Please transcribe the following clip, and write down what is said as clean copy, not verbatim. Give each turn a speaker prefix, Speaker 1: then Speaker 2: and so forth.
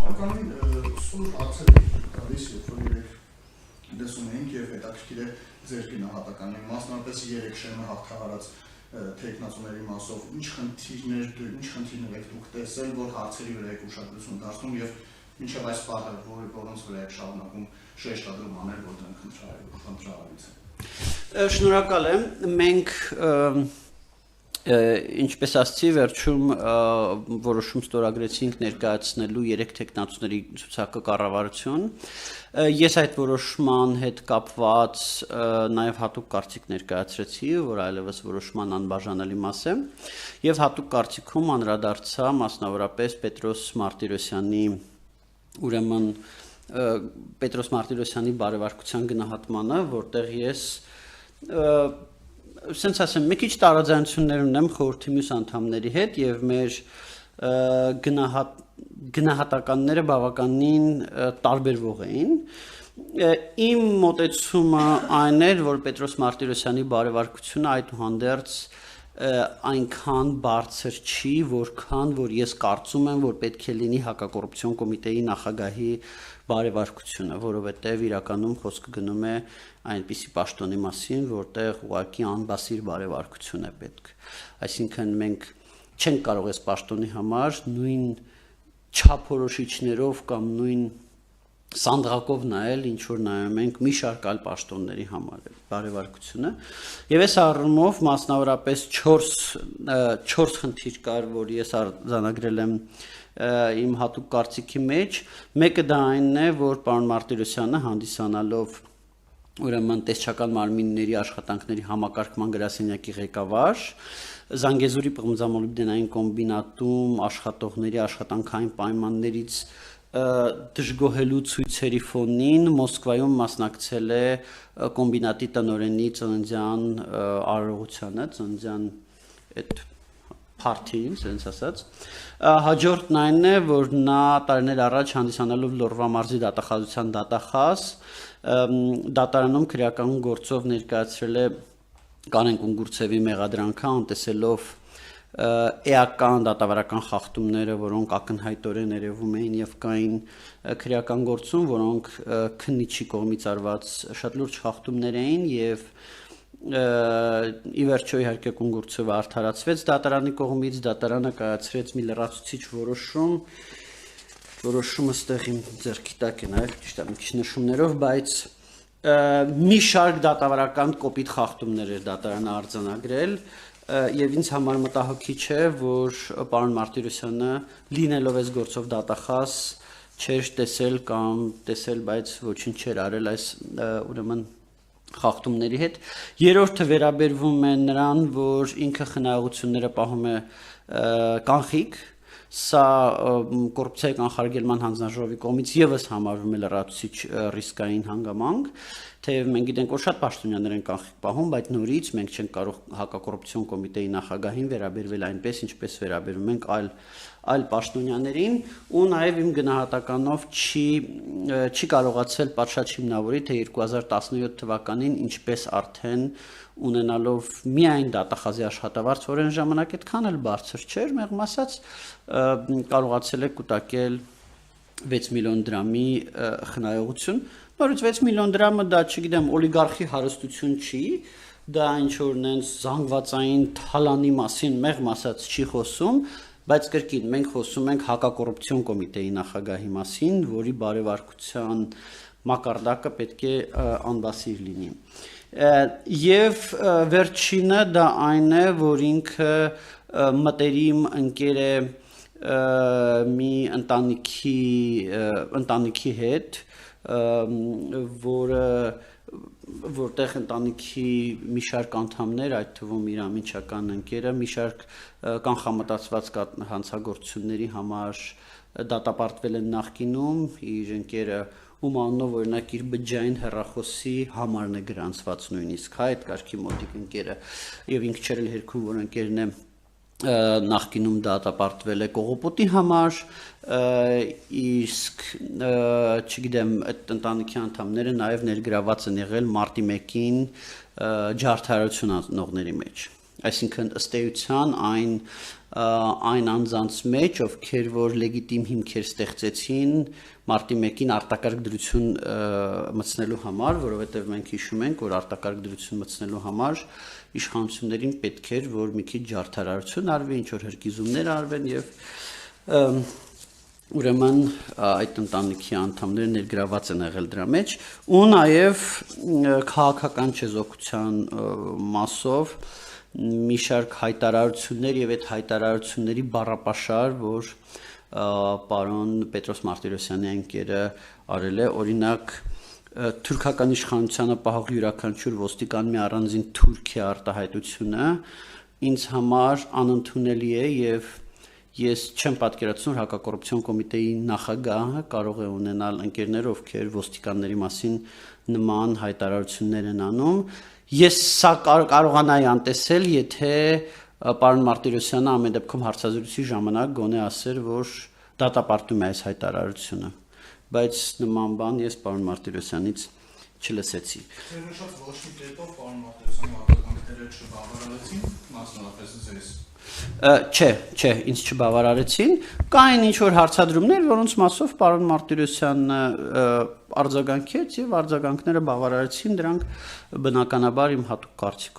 Speaker 1: Բավականին սուր հարցեր տալիս, երբ որ իրեք դեսում էինք և հետաքրքիր է ձեր գնահատականը, մասնավորապես 3 շեմը հաղթահարած թեկնածուների մասով, ինչ խնդիրներ եք դուք տեսել, որ հարցերի վրա եք ուշադրություն դարձնում և մինչև այս պահը, որոնց վրա եք շարունակում շեշտադրում անել, որ դրանք խնդրահարույց են։
Speaker 2: Շնորհակալ եմ, մենք ինչպես ասացի, վերջում որոշում ստորագրեցինք ներկայացնելու 3 թեկնածուների ցուցակը կառավարություն։ Ես այդ որոշման հետ կապված նաև հատուկ կարծիք ներկայացրեցի, որ այլևս որոշման անբաժանելի մաս է, եւ հատուկ կարծիքում անդրադարձա մասնավորապես Պետրոս Մարտիրոսյանի, ուրեմն Պետրոս Մարտիրոսյանի բարեվարկության գնահատմանը, որտեղ ես սենց ասեմ, մի քիչ տարաձայնություններ ունեմ խորհրդի մյուս անդամների հետ եւ մեր գնահատականները բավականին տարբերվող էին։ Իմ մոտեցումը այն էր, որ Պետրոս Մարտիրոսյանի բարեվարկությունը այդուհանդերձ այնքան բարձր չի, որքան որ ես կարծում եմ, որ պետք է լինի հակակոռուպցիոն կոմիտեի նախագահի բարեվարկությունը, որովհետև իրականում խոսքը գնում է այնպիսի պաշտոնի մասին, որտեղ ուղղակի անբասիր բարեվարկություն է պետք։ Այսինքն մենք չենք կարող այս պաշտոնի համար նույն չափորոշիչներով կամ նույն սանդղակով նայել, ինչ որ նայում ենք մի շարք այլ պաշտոնների համար բարեվարկությունը, եւ այս առումով մասնավորապես 4 խնդիր կար, որ ես արձանագրել եմ իմ հատուկ կարծիքի մեջ։ Մեկը դա այնն է, որ պարոն Մարտիրոսյանը հանդիսանալով ուրեմն տեսչական մարմինների աշխատանքների համակարգման գրասենյակի ղեկավար, Զանգեզուրի պղմձամոլիբդենային կոմբինատում աշխատողների աշխատանքային պայմաններից դժգոհելու ցույցերի ֆոնին Մոսկվայում մասնակցել է կոմբինատի տնօրենի ծննդյան արարողությանը, ծննդյան այդ փարթին, ասենց ասած։ Հաջորդն այն է, որ նա տարիներ առաջ հանդիսանալով Լոռվա մարզի դատախազության դատախազ դատարանում քրեական գործով ներկայացրել է Կանեն Կունգուրցևի մեղադրանքը, անտեսելով էական դատավարական խախտումները, որոնք ակնհայտորեն երևում էին եւ կային քրեական գործում, որոնք քննիչի կողմից արված շատ լուրջ խախտումներ էին եւ ի վերջո իհարկե Կունգուրցևը արդարացվեց դատարանի կողմից, դատարանը կայացրեց մի լրացուցիչ որոշումը ստեղ իմ ձեռքի տակ է նաեւ ճիշտ է մի քիչ նշումներով, բայց մի շարք դատավարական կոպիտ խախտումներ էր դատարանը արձանագրել եւ ինձ համար մտահոգիչ է, որ պարոն Մարտիրոսյանը լինելով այս գործով դատախազ չէր տեսել կամ տեսել, բայց ոչինչ չէր արել այս ուրեմն խախտումների հետ։ Երրորդը վերաբերվում է նրան, որ ինքը խնայողությունները պահում է կանխիկ, սա կոռուպցիայի կանխարգելման հանձնաժողովի կողմից եւս համարվում է լրացուցիչ ռիսկային հանգամանք, թեև մենք գիտենք, որ շատ պաշտոնյաներ են կանխիկ պահում, բայց նորից մենք չենք կարող հակակոռուպցիոն կոմիտեի նախագահին վերաբերվել այնպես, ինչպես վերաբերվում ենք այլ պաշտոնյաներին, ու նաև իմ գնահատականով չի կարողացել պատշաճ հիմնավորի, թե 2017 թվականին ինչպես արդեն ունենալով միայն դատախազի աշխատավարձ, որ այն ժամանակ այդքան էլ բարձր չէր, մեղմ ասած, կարողացել է կուտակել 6 միլիոն դրամի խնայողություն։ Նորից 6 միլիոն դրամը դա, չգիտեմ, օլիգարխի հարստություն չի, դա ինչ որ նենց զանգվածային թալանի մասին մեղմ ասած չի խոսում, բայց կրկին մենք խոսում ենք հակակոռուպցիոն կոմիտեի նախագահի մասին, որի բարեվարկության մակարդակը պետք է անբասիր լինի։ Եվ վերջինը դա այն է, որ ինքը մտերիմ ընկեր է մի ընտանիքի հետ, որտեղ ընտանիքի մի շարք անդամներ, այդ թվում իր ամինչական ընկերը, մի շարք կանխամտածված հանցագործությունների համար դատապարտվել են նախկինում, իր ընկերը ում անունով օրինակ իր բջջային հեռախոսի համարն է գրանցված նույնիսկ, այդ կարգի մոտիկ ընկերը, եւ ինքը չէր էլ հերքում, որ ընկերն է նախկինում դատապարտվել է կողոպոտի համար, իսկ չգիտեմ, այդ ընտանիքի անդամները նաև ներգրաված են եղել մարտի 1-ին ջարդարություն անողների մեջ։ Այսինքն ըստ էության այն այն անձանց մեջ, ովքեր որ լեգիտիմ հիմքեր ստեղծեցին մարտի 1-ին արտակարգ դրություն մտցնելու համար, որովհետև մենք հիշում ենք, որ արտակարգ դրություն մտցնելու համար իշխանություններին պետք էր, որ մի քիչ ջարդարարություն արվի, ինչ որ հրկիզումներ արվեն եւ ուրեմն այդ ընտանիքի անդամները ներգրաված են եղել դրա մեջ ու նաև քաղաքական չեզոքության մասով մի շարք հայտարարություններ եւ այդ հայտարարությունների բառապաշար, որ պարոն Պետրոս Մարտիրոսյանի ընկերը արել է, օրինակ թուրքական իշխանությանը պահող յուրաքանչյուր ոստիկան մի առանձին Թուրքիա արտահայտությունը ինձ համար անընդունելի է եւ ես չեմ պատկերացնում հակակոռուպցիոն կոմիտեի նախագահը կարող է ունենալ ընկերներ, ովքեր ոստիկանների մասին նման հայտարարություններ են անում։ Ես սա կարողանայի անտեսել, եթե պարոն Մարտիրոսյանը ամեն դեպքում հարցազրույցի ժամանակ գոնե ասեր, որ դատապարտում է այս հայտարարությունը, բայց նման բան ես պարոն Մարտիրոսյանից չլսեցի։
Speaker 1: Ձերնշած ոչ մի կերպով պարոն Մարտիրոսյանի արտահայտները չբավարարեցին, մասնավորապես ձեզ։
Speaker 2: Չէ, ինձ չբավարարեցին, կային ինչ-որ հարցադրումներ, որոնց մասով պարոն Մարտիրոսյանը արձագանքեց եւ արձագանքները բավարարեցին, դրանք բնականաբար իմ հատուկ կարծիքով